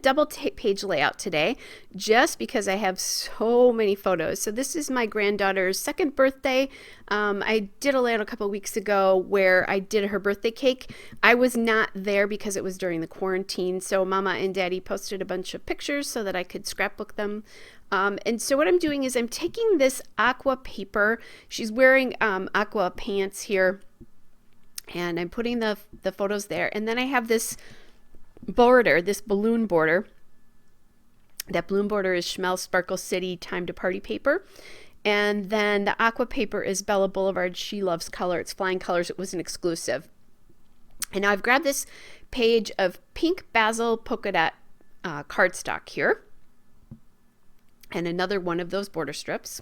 double page layout today just because I have so many photos. So this is my granddaughter's second birthday. I did a layout a couple weeks ago where I did her birthday cake. I was not there because it was during the quarantine. So Mama and Daddy posted a bunch of pictures so that I could scrapbook them. And so what I'm doing is I'm taking this aqua paper. She's wearing aqua pants here. And I'm putting the photos there. And then I have this border, this balloon border. That balloon border is Schmel Sparkle City Time to Party paper. And then the aqua paper is Bella Boulevard She Loves Color. It's Flying Colors. It was an exclusive. And now I've grabbed this page of pink basil polka dot cardstock here. And another one of those border strips.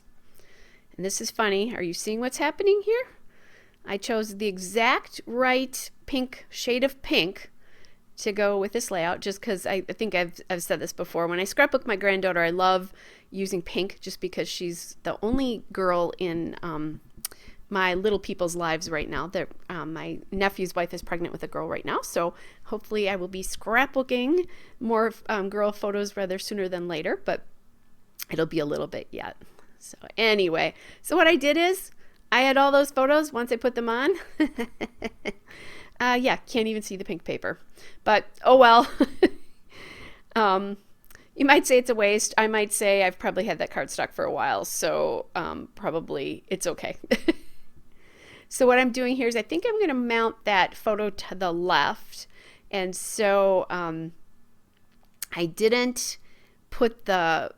And this is funny. Are you seeing what's happening here? I chose the exact right pink shade of pink to go with this layout just because I think I've said this before. When I scrapbook my granddaughter, I love using pink just because she's the only girl in my little people's lives right now. My nephew's wife is pregnant with a girl right now, so hopefully I will be scrapbooking more girl photos rather sooner than later, but it'll be a little bit yet. So anyway, so what I did is I had all those photos once I put them on. Yeah, can't even see the pink paper. But, oh well. You might say it's a waste. I might say I've probably had that cardstock for a while, so probably it's okay. So what I'm doing here is I think I'm going to mount that photo to the left. And so I didn't put the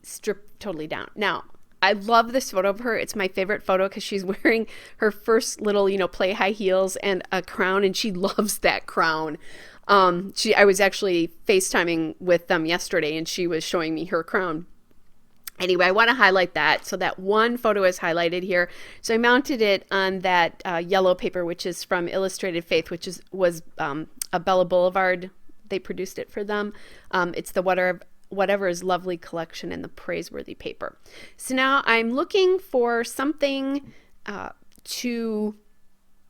strip totally down. Now, I love this photo of her. It's my favorite photo because she's wearing her first little, play high heels and a crown, and she loves that crown. I was actually FaceTiming with them yesterday, and she was showing me her crown. Anyway, I want to highlight that. So that one photo is highlighted here. So I mounted it on that yellow paper, which is from Illustrated Faith, which was a Bella Boulevard. They produced it for them. It's the Whatever is Lovely collection and the Praiseworthy paper. So now I'm looking for something to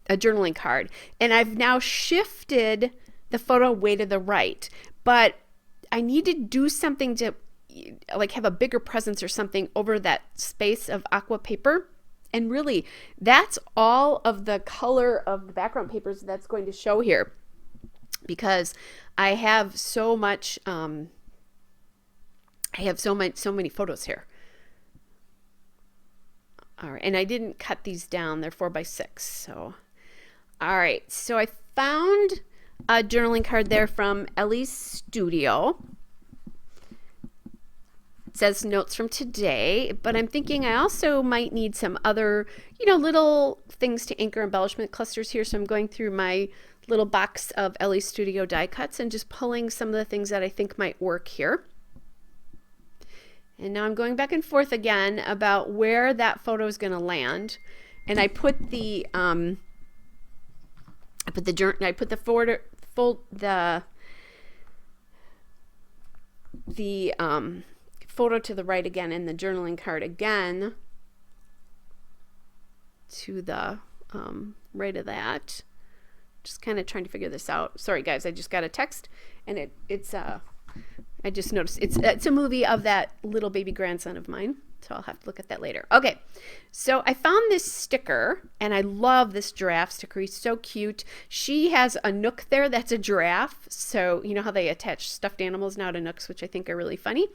a journaling card. And I've now shifted the photo way to the right. But I need to do something to like have a bigger presence or something over that space of aqua paper. And really, that's all of the color of the background papers that's going to show here. Because I have so much... I have so many photos here. All right, and I didn't cut these down. They're 4x6. So, all right. So I found a journaling card there from Ellie's Studio. It says notes from today, but I'm thinking I also might need some other, little things to anchor embellishment clusters here. So I'm going through my little box of Ellie's Studio die cuts and just pulling some of the things that I think might work here. And now I'm going back and forth again about where that photo is going to land. And I put the photo to the right again and the journaling card again to the right of that. Just kind of trying to figure this out. Sorry guys, I just got a text and it's I just noticed it's a movie of that little baby grandson of mine, so I'll have to look at that later. Okay, so I found this sticker, and I love this giraffe sticker. He's so cute. She has a nook there that's a giraffe, so you know how they attach stuffed animals now to nooks, which I think are really funny.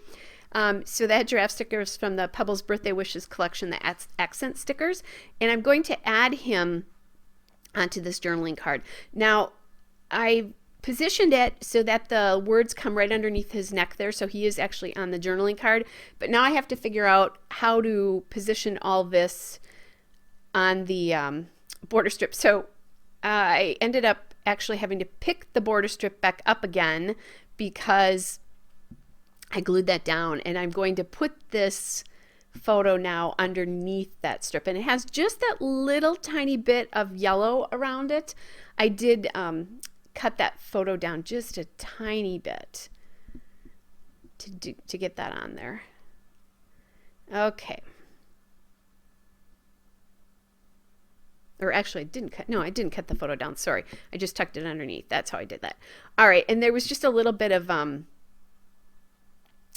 So that giraffe sticker is from the Pebbles Birthday Wishes collection, the accent stickers, and I'm going to add him onto this journaling card. Now, I positioned it so that the words come right underneath his neck there, so he is actually on the journaling card. But now I have to figure out how to position all this on the border strip. So I ended up actually having to pick the border strip back up again because I glued that down, and I'm going to put this photo now underneath that strip, and it has just that little tiny bit of yellow around it. I did cut that photo down just a tiny bit to get that on there. Okay. Or actually I didn't cut, no, I didn't cut the photo down, sorry. I just tucked it underneath. That's how I did that. All right, and there was just a little bit of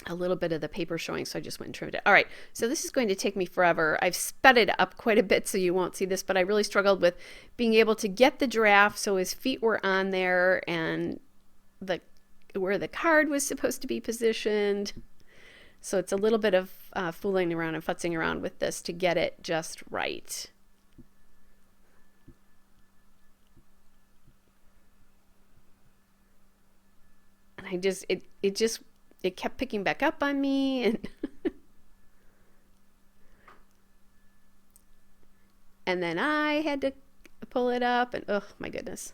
the paper showing, so I just went and trimmed it. All right, so this is going to take me forever. I've sped it up quite a bit so you won't see this, but I really struggled with being able to get the giraffe so his feet were on there and where the card was supposed to be positioned. So it's a little bit of fooling around and futzing around with this to get it just right. And it kept picking back up on me, and and then I had to pull it up, and oh my goodness.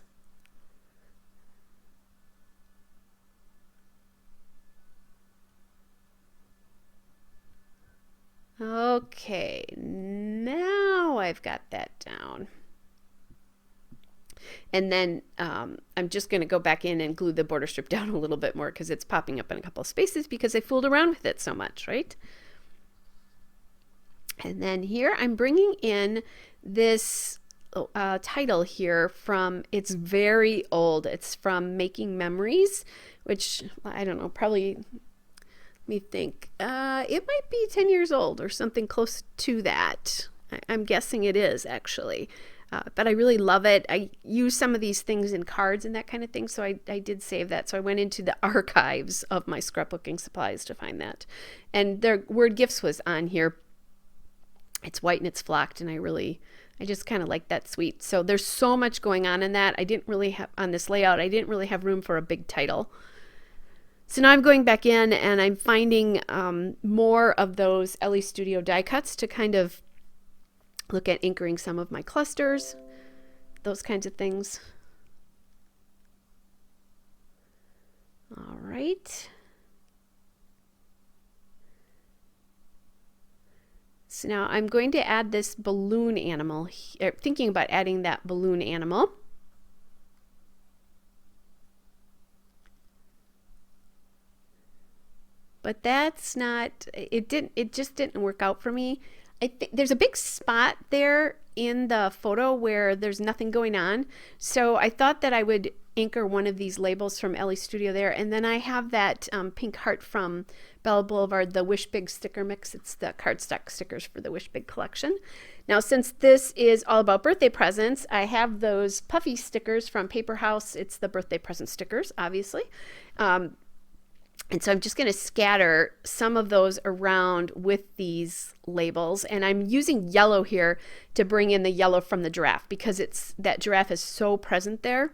Okay, now I've got that down. And then I'm just going to go back in and glue the border strip down a little bit more because it's popping up in a couple of spaces because I fooled around with it so much, right? And then here I'm bringing in this title here from, it's very old. It's from Making Memories, which I don't know, probably, let me think, it might be 10 years old or something close to that. I'm guessing it is actually. But I really love it. I use some of these things in cards and that kind of thing, so I did save that. So I went into the archives of my scrapbooking supplies to find that. And their word gifts was on here. It's white and it's flocked, and I just kind of like that suite. So there's so much going on in that. I didn't really have, on this layout, I didn't really have room for a big title. So now I'm going back in and I'm finding more of those LE Studio die cuts to kind of look at anchoring some of my clusters, those kinds of things. All right. So now I'm going to add this balloon animal, thinking about adding that balloon animal. But that's not, it just didn't work out for me. I think there's a big spot there in the photo where there's nothing going on. So I thought that I would anchor one of these labels from LE Studio there. And then I have that pink heart from Bella Boulevard, the Wish Big sticker mix. It's the cardstock stickers for the Wish Big collection. Now, since this is all about birthday presents, I have those puffy stickers from Paper House. It's the birthday present stickers, obviously. And so I'm just going to scatter some of those around with these labels. And I'm using yellow here to bring in the yellow from the giraffe because that giraffe is so present there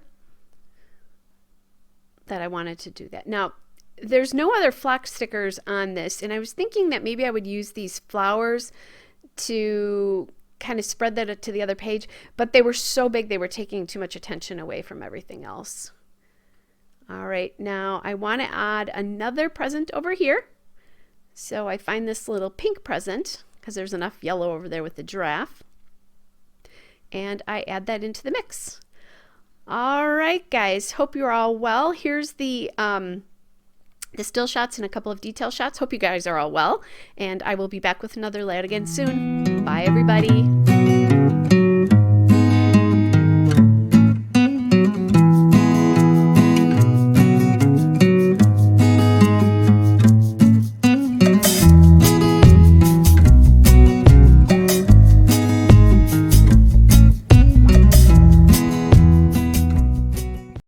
that I wanted to do that. Now, there's no other flock stickers on this. And I was thinking that maybe I would use these flowers to kind of spread that to the other page. But they were so big, they were taking too much attention away from everything else. All right, now I want to add another present over here. So I find this little pink present because there's enough yellow over there with the giraffe. And I add that into the mix. All right, guys, hope you're all well. Here's the still shots and a couple of detail shots. Hope you guys are all well. And I will be back with another layout again soon. Bye, everybody.